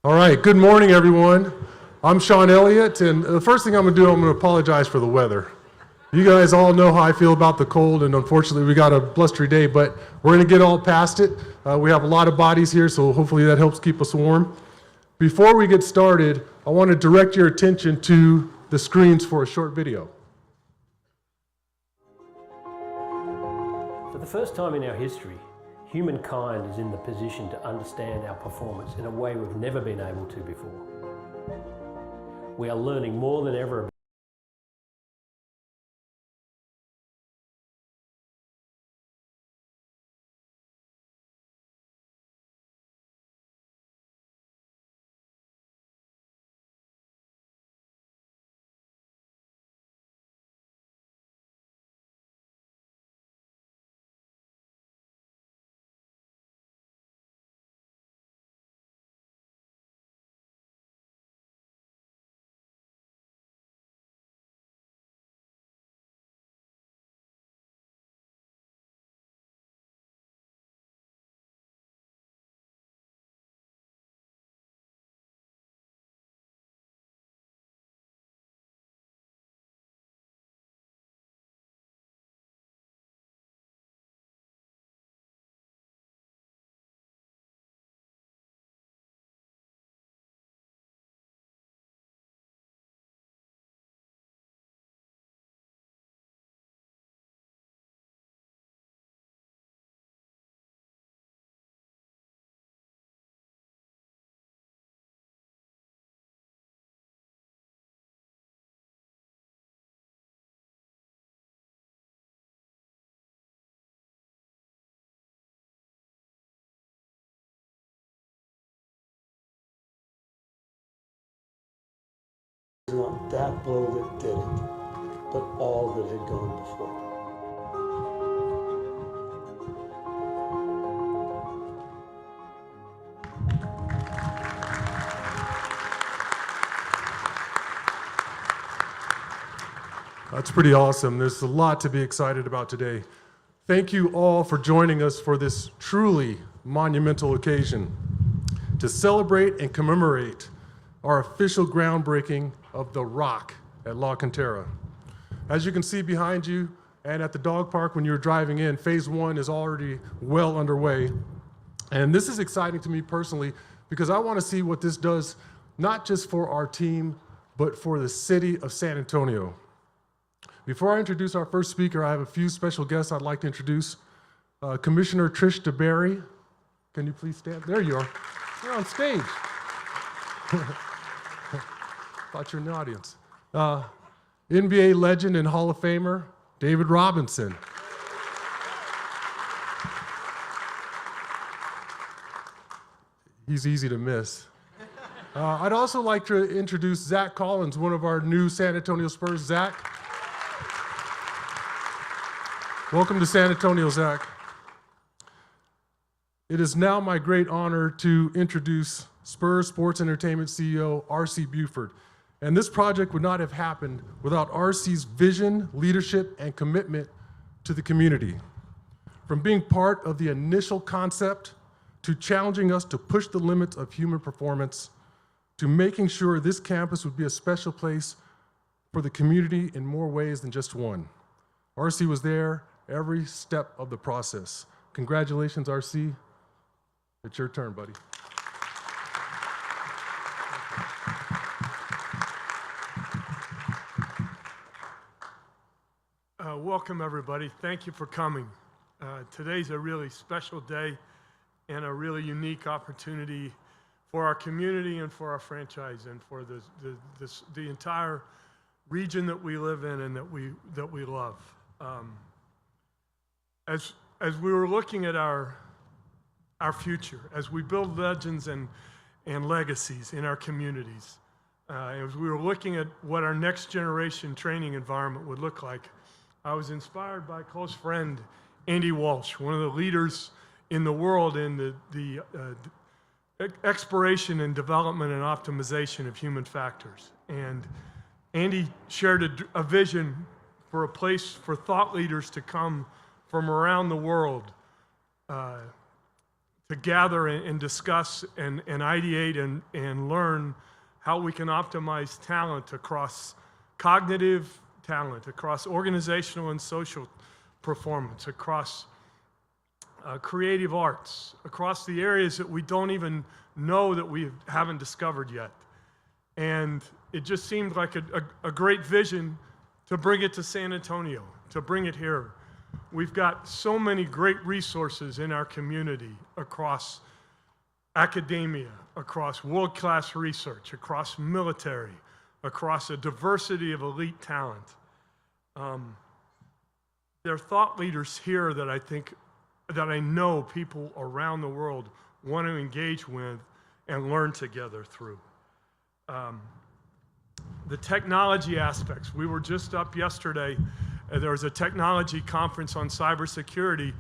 All right, good morning, everyone. I'm Sean Elliott, and the first thing I'm going to do, I'm going to apologize for the weather. You guys all know how I feel about the cold, and unfortunately, we got a blustery day, but we're going to get all past it. We have a lot of bodies here, so hopefully that helps keep us warm. Before we get started, I want to direct your attention to the screens for a short video. For the first time in our history, humankind is in the position to understand our performance in a way we've never been able to before. We are learning more than ever about not that blow that did it, but all that had gone before. That's pretty awesome. There's a lot to be excited about today. Thank you all for joining us for this truly monumental occasion to celebrate and commemorate our official groundbreaking of The Rock at La Cantera. As you can see behind you and at the dog park when you're driving in, phase one is already well underway. And this is exciting to me personally because I want to see what this does, not just for our team, but for the city of San Antonio. Before I introduce our first speaker, I have a few special guests I'd like to introduce. Commissioner Trish DeBerry. Can you please stand? There you are. You're on stage. Thought you were in the audience. NBA legend and Hall of Famer, David Robinson. He's easy to miss. I'd also like to introduce Zach Collins, one of our new San Antonio Spurs. Zach. Welcome to San Antonio, Zach. It is now my great honor to introduce Spurs Sports Entertainment CEO, R.C. Buford. And this project would not have happened without R.C.'s vision, leadership, and commitment to the community. From being part of the initial concept, to challenging us to push the limits of human performance, to making sure this campus would be a special place for the community in more ways than just one. R.C. was there every step of the process. Congratulations, R.C. It's your turn, buddy. Welcome, everybody. Thank you for coming. Today's a really special day and a really unique opportunity for our community and for our franchise and for the entire region that we live in and that we love. As we were looking at our future, as we build legends and legacies in our communities, as we were looking at what our next generation training environment would look like, I was inspired by a close friend, Andy Walsh, one of the leaders in the world in the exploration and development and optimization of human factors. And Andy shared a vision for a place for thought leaders to come from around the world to gather and discuss and ideate and learn how we can optimize talent across cognitive talent, across organizational and social performance, across creative arts, across the areas that we don't even know that we haven't discovered yet. And it just seemed like a great vision to bring it to San Antonio, to bring it here. We've got so many great resources in our community across academia, across world-class research, across military, across a diversity of elite talent. There are thought leaders here that I know people around the world want to engage with and learn together through. The technology aspects. We were just up yesterday. There was a technology conference on cybersecurity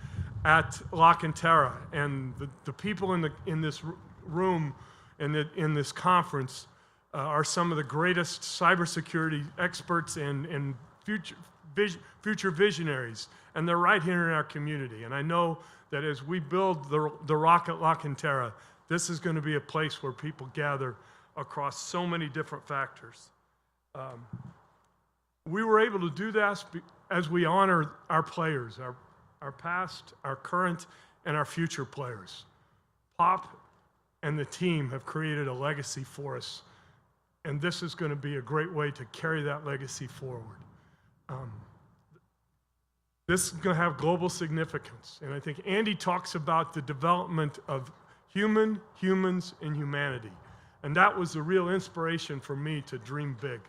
at La Cantera, and the people in this room in this conference are some of the greatest cybersecurity experts and future visionaries, and they're right here in our community. And I know that as we build the Rock at La Cantera, this is going to be a place where people gather across so many different factors. We were able to do this as we honor our players, our past, our current, and our future players. Pop and the team have created a legacy for us, and this is going to be a great way to carry that legacy forward. This is going to have global significance, and I think Andy talks about the development of humans, and humanity, and that was the real inspiration for me to dream big,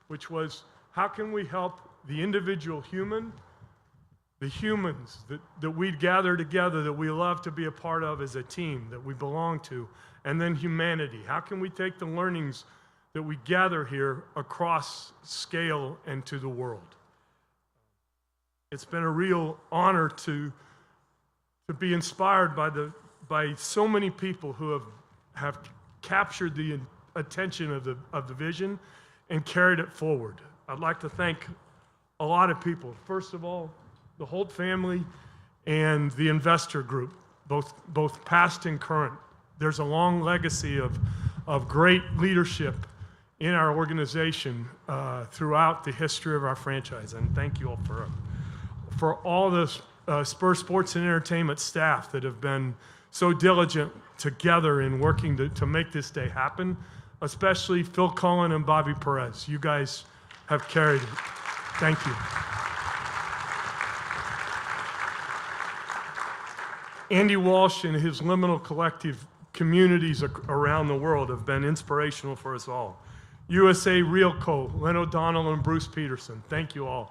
which was how can we help the individual human, the humans that we gather together, that we love to be a part of as a team, that we belong to, and then humanity. How can we take the learnings that we gather here across scale and to the world? It's been a real honor to be inspired by so many people who have captured the attention of the vision and carried it forward. I'd like to thank a lot of people. First of all, the Holt family and the investor group, both past and current. There's a long legacy of great leadership in our organization throughout the history of our franchise, and thank you all for all the Spurs Sports and Entertainment staff that have been so diligent together in working to make this day happen, especially Phil Cullen and Bobby Perez. You guys have carried it. Thank you. Andy Walsh and his liminal collective communities around the world have been inspirational for us all. USA Realco, Len O'Donnell and Bruce Peterson, thank you all.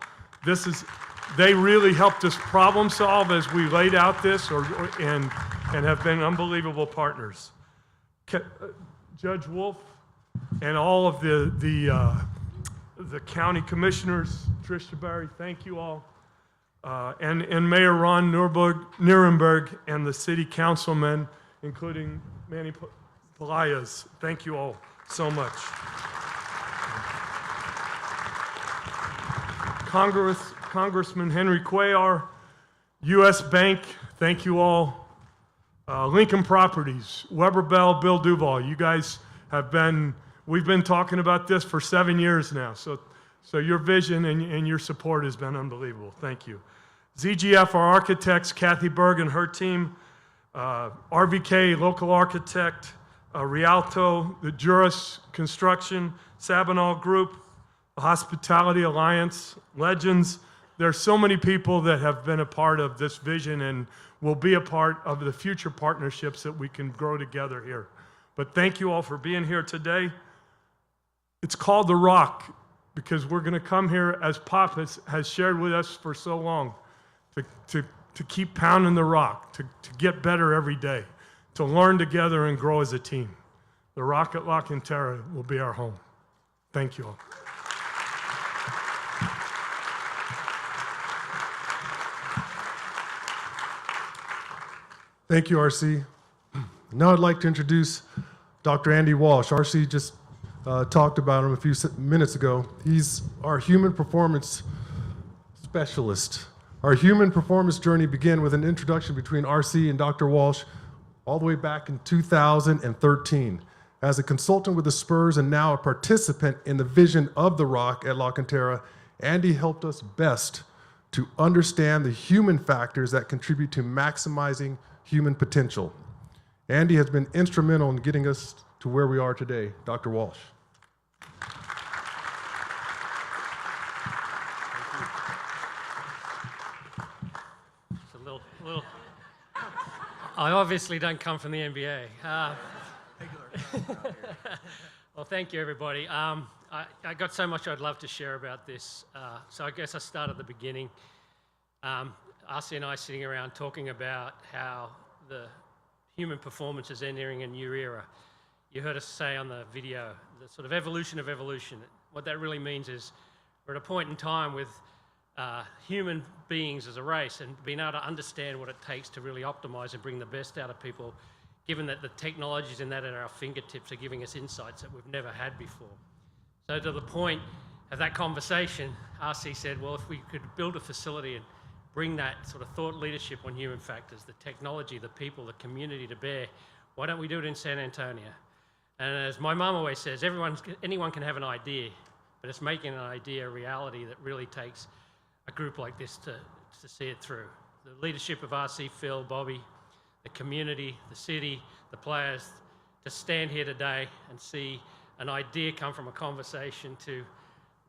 They really helped us problem solve as we laid out this and have been unbelievable partners. Judge Wolf and all of the county commissioners, Tricia Barry, thank you all. And Mayor Ron Nirenberg and the city councilmen, including Manny Pelayas, thank you all so much. Congressman Henry Cuellar, U.S. Bank, thank you all. Lincoln Properties, Weber Bell, Bill Duval, you guys we've been talking about this for 7 years now, so your vision and your support has been unbelievable. Thank you. ZGF, our architects, Kathy Berg and her team, RVK, local architect, Rialto, the Juris Construction, Sabinal Group, the Hospitality Alliance, Legends. There's so many people that have been a part of this vision and will be a part of the future partnerships that we can grow together here. But thank you all for being here today. It's called The Rock because we're going to come here, as Pop has shared with us for so long, to keep pounding the rock, to get better every day, to learn together and grow as a team. The Rock at La Cantera will be our home. Thank you all. Thank you, RC. Now I'd like to introduce Dr. Andy Walsh. RC just talked about him a few minutes ago. He's our human performance specialist. Our human performance journey began with an introduction between RC and Dr. Walsh all the way back in 2013. As a consultant with the Spurs and now a participant in the vision of the Rock at La Cantera, Andy helped us best to understand the human factors that contribute to maximizing human potential. Andy has been instrumental in getting us to where we are today. Dr. Walsh. It's a little. I obviously don't come from the NBA. Well, thank you, everybody. I got so much I'd love to share about this. So I guess I start at the beginning. RC and I sitting around talking about how the human performance is entering a new era. You heard us say on the video, the sort of evolution of evolution. What that really means is we're at a point in time with human beings as a race and being able to understand what it takes to really optimize and bring the best out of people, given that the technologies in that at our fingertips are giving us insights that we've never had before. So to the point of that conversation, RC said, well, if we could build a facility and bring that sort of thought leadership on human factors, the technology, the people, the community to bear, why don't we do it in San Antonio? And as my mum always says, anyone can have an idea, but it's making an idea a reality that really takes a group like this to see it through. The leadership of RC, Phil, Bobby, the community, the city, the players, to stand here today and see an idea come from a conversation to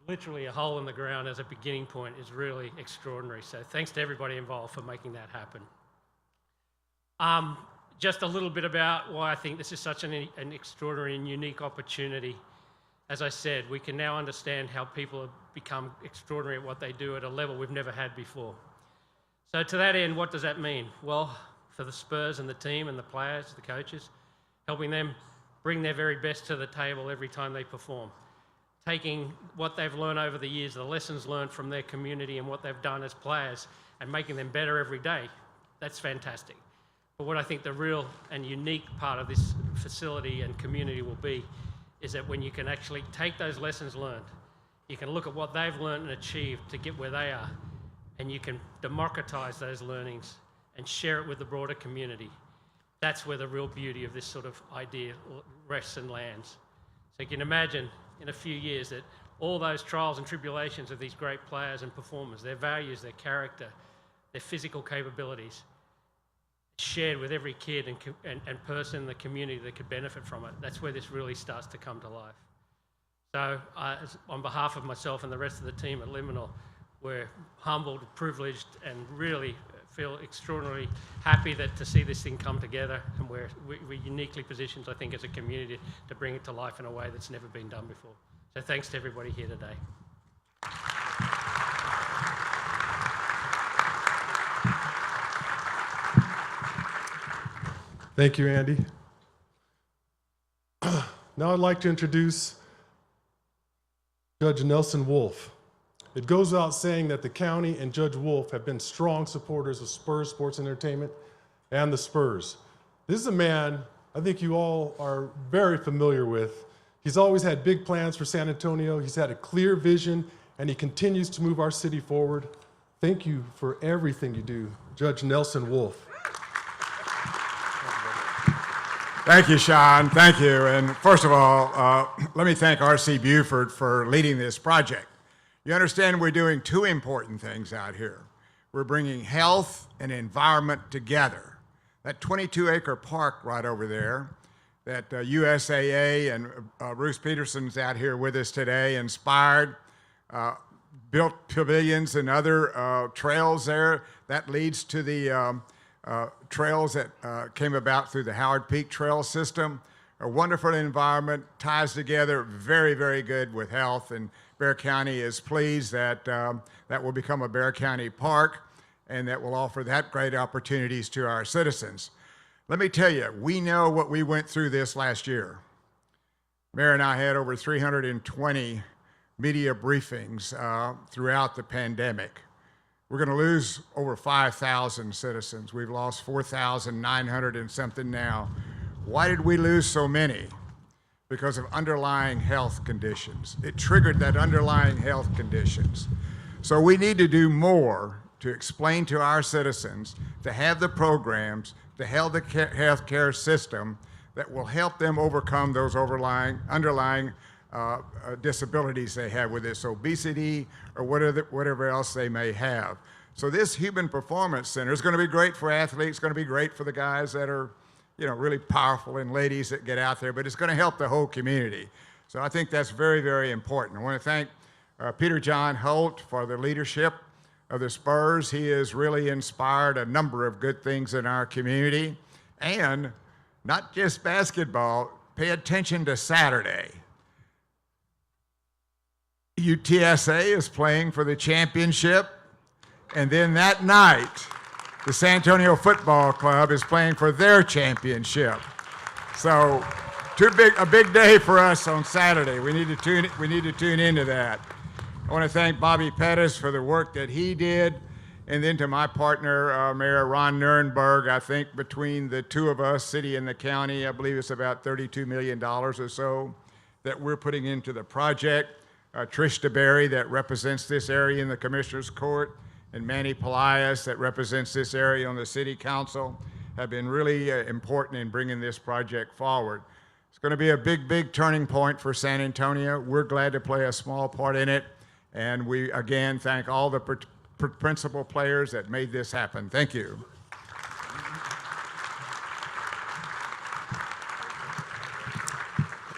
literally a hole in the ground as a beginning point is really extraordinary. So thanks to everybody involved for making that happen. Just a little bit about why I think this is such an extraordinary and unique opportunity. As I said, we can now understand how people have become extraordinary at what they do at a level we've never had before. So to that end, what does that mean? Well, for the Spurs and the team and the players, the coaches, helping them bring their very best to the table every time they perform. Taking what they've learned over the years, the lessons learned from their community and what they've done as players and making them better every day. That's fantastic. But what I think the real and unique part of this facility and community will be is that when you can actually take those lessons learned, you can look at what they've learned and achieved to get where they are, and you can democratize those learnings and share it with the broader community. That's where the real beauty of this sort of idea rests and lands. So you can imagine in a few years that all those trials and tribulations of these great players and performers, their values, their character, their physical capabilities, shared with every kid and person in the community that could benefit from it. That's where this really starts to come to life. So on behalf of myself and the rest of the team at Liminal, we're humbled, privileged, and really feel extraordinarily happy to see this thing come together, and we're uniquely positioned, I think, as a community to bring it to life in a way that's never been done before. So thanks to everybody here today. Thank you, Andy. Now I'd like to introduce Judge Nelson Wolff. It goes without saying that the county and Judge Wolff have been strong supporters of Spurs Sports Entertainment and the Spurs. This is a man I think you all are very familiar with. He's always had big plans for San Antonio. He's had a clear vision, and he continues to move our city forward. Thank you for everything you do, Judge Nelson Wolff. Thank you, Sean. Thank you. And first of all, let me thank R.C. Buford for leading this project. You understand we're doing two important things out here. We're bringing health and environment together. That 22-acre park right over there that USAA and Bruce Peterson's out here with us today inspired, built pavilions and other trails there. That leads to the trails that came about through the Howard Peak Trail system. A wonderful environment, ties together very, very good with health, and Bexar County is pleased that that will become a Bexar County park and that will offer that great opportunities to our citizens. Let me tell you, we know what we went through this last year. Mayor and I had over 320 media briefings throughout the pandemic. We're going to lose over 5,000 citizens. We've lost 4,900 and something now. Why did we lose so many? Because of underlying health conditions. It triggered that underlying health conditions. So we need to do more to explain to our citizens, to have the programs, to have the health care system that will help them overcome those underlying disabilities they have with this obesity or whatever else they may have. So this Human Performance Center is going to be great for athletes, going to be great for the guys that are, really powerful and ladies that get out there, but it's going to help the whole community. So I think that's very, very important. I want to thank Peter John Holt for the leadership of the Spurs. He has really inspired a number of good things in our community. And not just basketball, pay attention to Saturday. UTSA is playing for the championship, and then that night, the San Antonio Football Club is playing for their championship. So, a big day for us on Saturday. We need to tune into that. I want to thank Bobby Pettis for the work that he did, and then to my partner, Mayor Ron Nirenberg. I think between the two of us, city and the county, I believe it's about $32 million or so that we're putting into the project. Trish DeBerry, that represents this area in the Commissioner's Court, and Manny Pelias, that represents this area on the City Council, have been really important in bringing this project forward. It's going to be a big, big turning point for San Antonio. We're glad to play a small part in it, and we, again, thank all the principal players that made this happen. Thank you.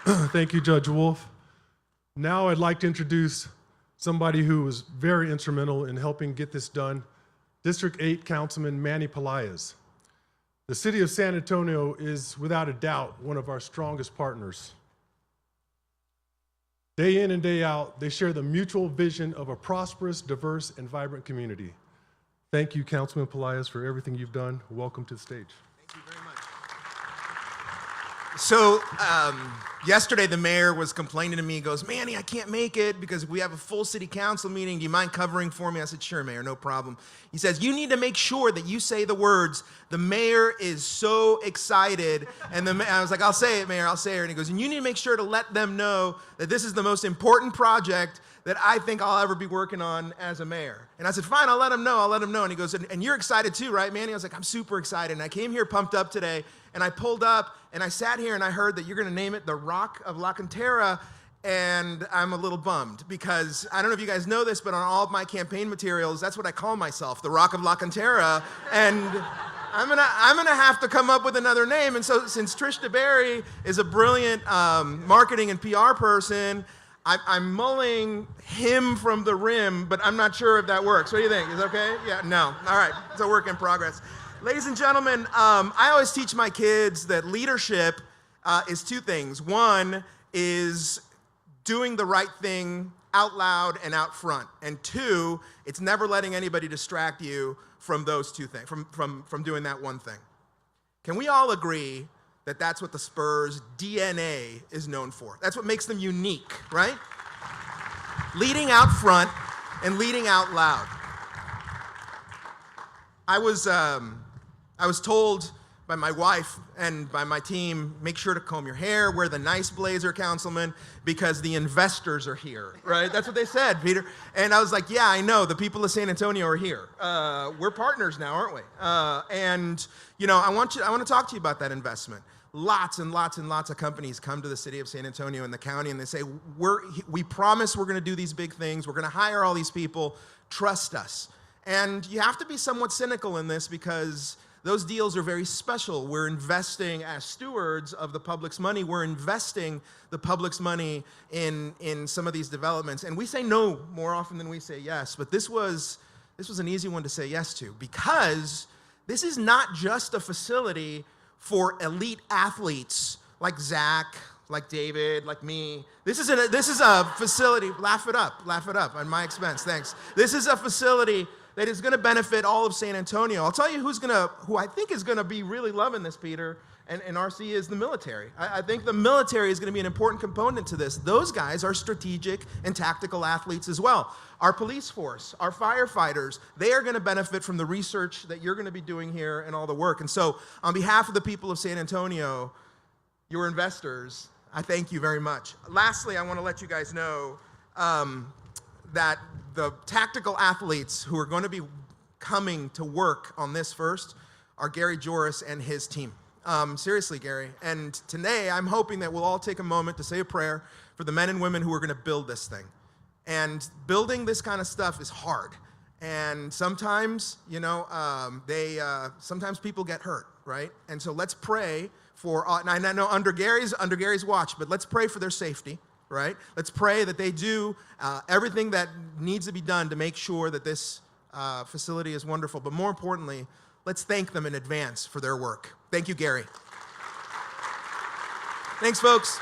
Thank you, Judge Wolf. Now I'd like to introduce somebody who was very instrumental in helping get this done, District 8 Councilman Manny Pelias. The city of San Antonio is, without a doubt, one of our strongest partners. Day in and day out, they share the mutual vision of a prosperous, diverse, and vibrant community. Thank you, Councilman Pelias, for everything you've done. Welcome to the stage. Thank you very much. So yesterday the mayor was complaining to me. He goes, Manny, I can't make it because we have a full city council meeting. Do you mind covering for me? I said, sure, Mayor, no problem. He says, you need to make sure that you say the words, the mayor is so excited. And I was like, I'll say it, Mayor, I'll say it. And he goes, and you need to make sure to let them know that this is the most important project that I think I'll ever be working on as a mayor. And I said, fine, I'll let him know, I'll let him know. And he goes, and you're excited too, right, Manny? I was like, I'm super excited. And I came here pumped up today, and I pulled up, and I sat here, and I heard that you're gonna name it the Rock of La Cantera, and I'm a little bummed, because I don't know if you guys know this, but on all of my campaign materials, that's what I call myself, the Rock of La Cantera, and I'm gonna have to come up with another name. And so since Trish DeBerry is a brilliant marketing and PR person, I'm mulling him from the rim, but I'm not sure if that works. What do you think? Is it okay? Yeah, no. All right, it's a work in progress. Ladies and gentlemen, I always teach my kids that leadership is two things. One is doing the right thing out loud and out front. And two, it's never letting anybody distract you from those two things, from doing that one thing. Can we all agree that that's what the Spurs DNA is known for? That's what makes them unique, right? Leading out front and leading out loud. I was told by my wife and by my team, make sure to comb your hair, wear the nice blazer, Councilman, because the investors are here, right? That's what they said, Peter. And I was like, yeah, I know, the people of San Antonio are here. We're partners now, aren't we? And you know, I want to talk to you about that investment. Lots and lots and lots of companies come to the city of San Antonio and the county, and they say, we promise we're going to do these big things. We're going to hire all these people. Trust us. And you have to be somewhat cynical in this, because those deals are very special. We're investing as stewards of the public's money. We're investing the public's money in some of these developments. And we say no more often than we say yes. But this was an easy one to say yes to, because this is not just a facility for elite athletes like Zach, like David, like me. This is a facility, laugh it up on my expense, thanks. This is a facility that is gonna benefit all of San Antonio. I'll tell you who I think is gonna be really loving this, Peter, and RC, is the military. I think the military is gonna be an important component to this. Those guys are strategic and tactical athletes as well. Our police force, our firefighters, they are gonna benefit from the research that you're gonna be doing here and all the work. And so, on behalf of the people of San Antonio, your investors, I thank you very much. Lastly, I wanna let you guys know that the tactical athletes who are gonna be coming to work on this first are Gary Joris and his team. Seriously, Gary. And today, I'm hoping that we'll all take a moment to say a prayer for the men and women who are going to build this thing. And building this kind of stuff is hard. And sometimes, sometimes people get hurt, right? And so let's pray for, and I know under Gary's watch, but let's pray for their safety, right? Let's pray that they do everything that needs to be done to make sure that this facility is wonderful. But more importantly, let's thank them in advance for their work. Thank you, Gary. Thanks, folks.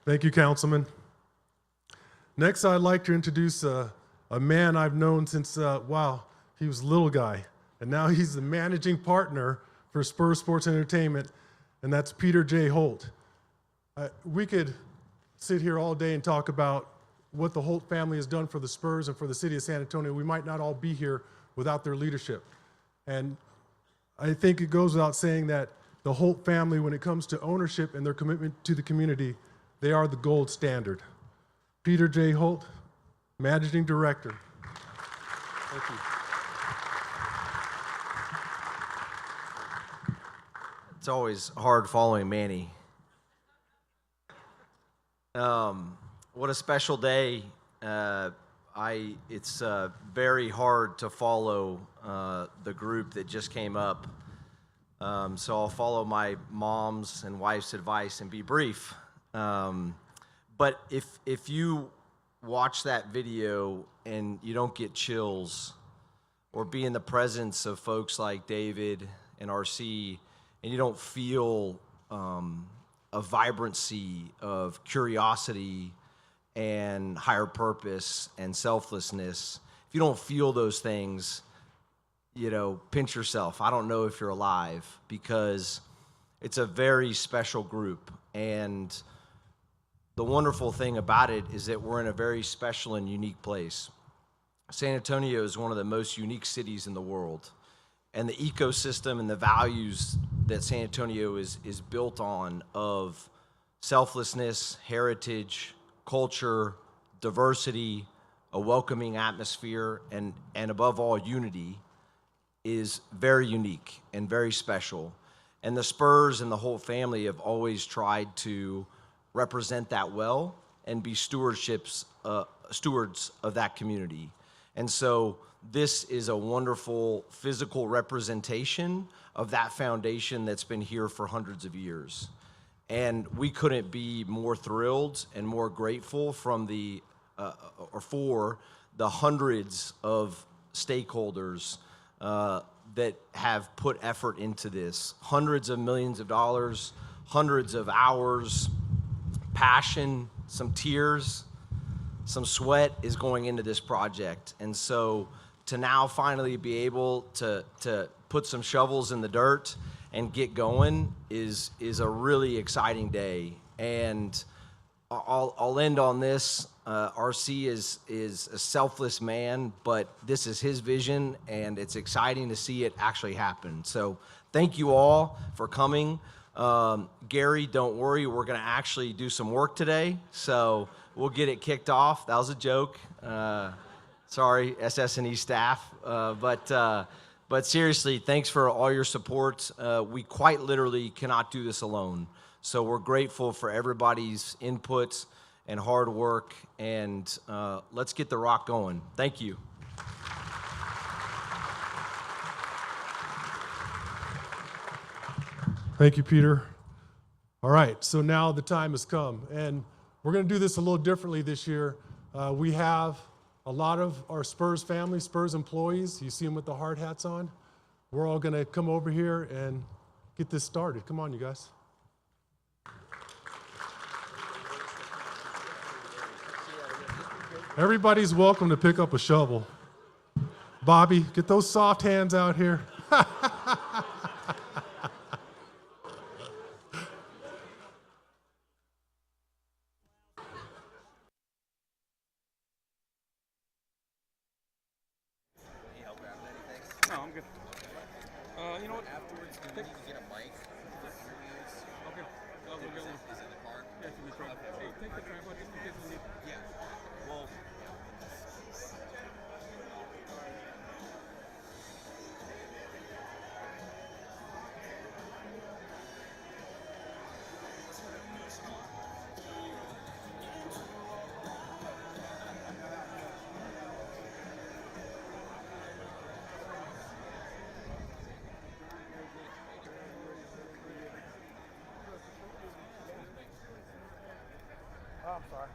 Thank you, Councilman. Next, I'd like to introduce a man I've known since, he was a little guy. And now he's the managing partner for Spurs Sports Entertainment, and that's Peter J. Holt. We could sit here all day and talk about what the Holt family has done for the Spurs and for the city of San Antonio. We might not all be here without their leadership. And I think it goes without saying that the Holt family, when it comes to ownership and their commitment to the community, they are the gold standard. Peter J. Holt, Managing Director. Thank you. It's always hard following Manny. What a special day. It's very hard to follow the group that just came up. So I'll follow my mom's and wife's advice and be brief. But if you watch that video and you don't get chills or be in the presence of folks like David and RC, and you don't feel a vibrancy of curiosity and higher purpose and selflessness, if you don't feel those things, pinch yourself. I don't know if you're alive, because it's a very special group. And the wonderful thing about it is that we're in a very special and unique place. San Antonio is one of the most unique cities in the world. And the ecosystem and the values that San Antonio is built on of selflessness, heritage, culture, diversity, a welcoming atmosphere, and above all, unity, is very unique and very special. And the Spurs and the whole family have always tried to represent that well and be stewards of that community. And so this is a wonderful physical representation of that foundation that's been here for hundreds of years. And we couldn't be more thrilled and more grateful for the hundreds of stakeholders that have put effort into this. Hundreds of millions of dollars, hundreds of hours, passion, some tears, some sweat is going into this project. And so to now finally be able to put some shovels in the dirt and get going is a really exciting day. And I'll end on this. RC is a selfless man, but this is his vision, and it's exciting to see it actually happen. So thank you all for coming. Gary, don't worry, we're gonna actually do some work today, so we'll get it kicked off. That was a joke. Sorry, SS&E staff. But seriously, thanks for all your support. We quite literally cannot do this alone. So we're grateful for everybody's input and hard work, and let's get the rock going. Thank you. Thank you, Peter. All right, so now the time has come, and we're going to do this a little differently this year. We have a lot of our Spurs family, Spurs employees. You see them with the hard hats on. We're all going to come over here and get this started. Come on, you guys. Everybody's welcome to pick up a shovel. Bobby, get those soft hands out here. No, I'm good. You know what? Afterwards, do we need to get a mic? Okay. I'll go get one. Is it in the car? Yeah, it's in the truck. Hey, take the tripod just in case we need. Yeah. Well, I'm sorry.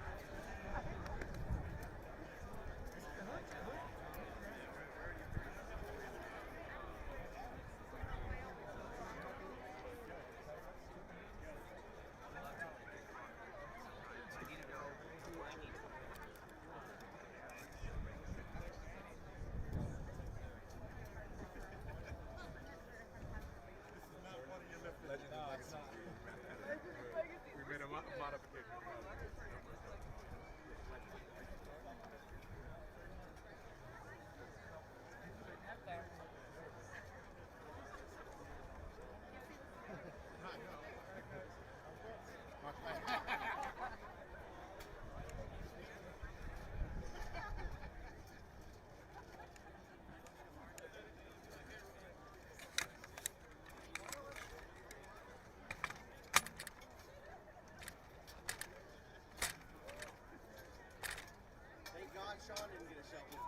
We made a modification. Thank God Sean didn't get a shovel.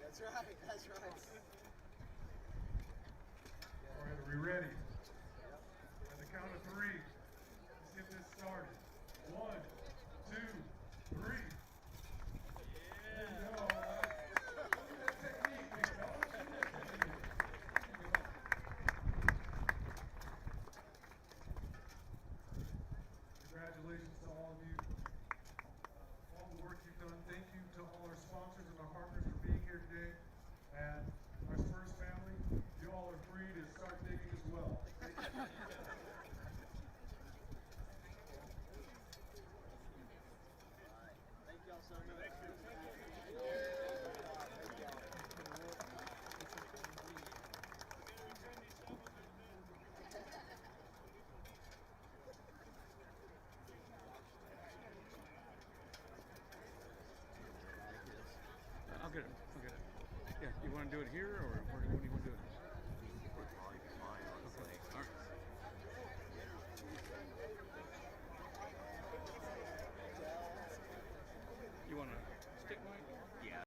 That's right, that's right. All right, are we ready? At the count of three, let's get this started. 1, 2, 3. There you go. All right. Good technique, big fella. Congratulations to all of you. All the work you've done. Thank you to all our sponsors and our partners for being here today. And our Spurs family, you all are free to start digging as well. Thank you. Thank y'all so much. I'll get it. Yeah, you want to do it here or where do you want to do it?